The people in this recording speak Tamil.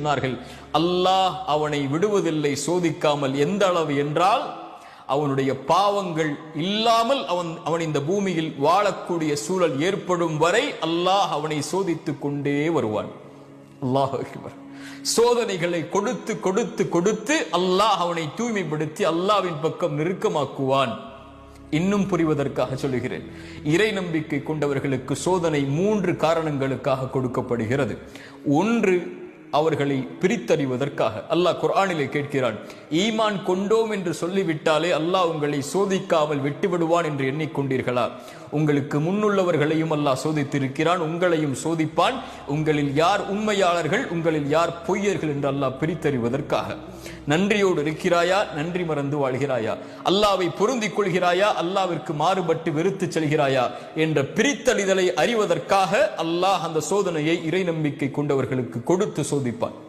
சொன்னார்கள், அல்லாஹ் அவனை விடுவதில்லை சோதிக்காமல். எந்த அளவு என்றால், அவனுடைய பாவங்கள் இல்லாமல் அவன் இந்த பூமியில் வாழக்கூடிய சூழல் ஏற்படும் வரை அல்லாஹ் அவனை சோதித்துக் கொண்டே வருவான். அல்லாஹ் அக்பர். சோதனைகளை கொடுத்து கொடுத்து கொடுத்து அல்லாஹ் அவனை தூய்மைப்படுத்தி அல்லாஹ்வின் பக்கம் நெருக்கமாக்குவான். இன்னும் புரிவதற்காக சொல்லுகிறேன், இறை நம்பிக்கை கொண்டவர்களுக்கு சோதனை 3 காரணங்களுக்காக கொடுக்கப்படுகிறது. ஒன்று, அவர்களை பிரித்தறிவதற்காக. அல்லாஹ் குர்ஆனிலே கேட்கிறான், ஈமான் கொண்டோம் என்று சொல்லிவிட்டாலே அல்லாஹ் உங்களை சோதிக்காமல் விட்டுவிடுவான் என்று எண்ணிக்கொண்டீர்களா? உங்களுக்கு முன்னுள்ளவர்களையும் அல்லாஹ் சோதித்திருக்கிறான், உங்களையும் சோதிப்பான். உங்களில் யார் உண்மையாளர்கள், உங்களில் யார் பொய்யர்கள் என்று அல்லாஹ் பிரித்தறிவதற்காக. நன்றியோடு இருக்கிறாயா, நன்றி மறந்து வாழ்கிறாயா? அல்லாஹ்வை பொருந்திக் கொள்கிறாயா, அல்லாஹ்விற்கு மாறுபட்டு வெறுத்து செல்கிறாயா என்ற பிரித்தறிதலை அறிவதற்காக அல்லாஹ் அந்த சோதனையை இறை நம்பிக்கை கொண்டவர்களுக்கு கொடுத்து சோதிப்பான்.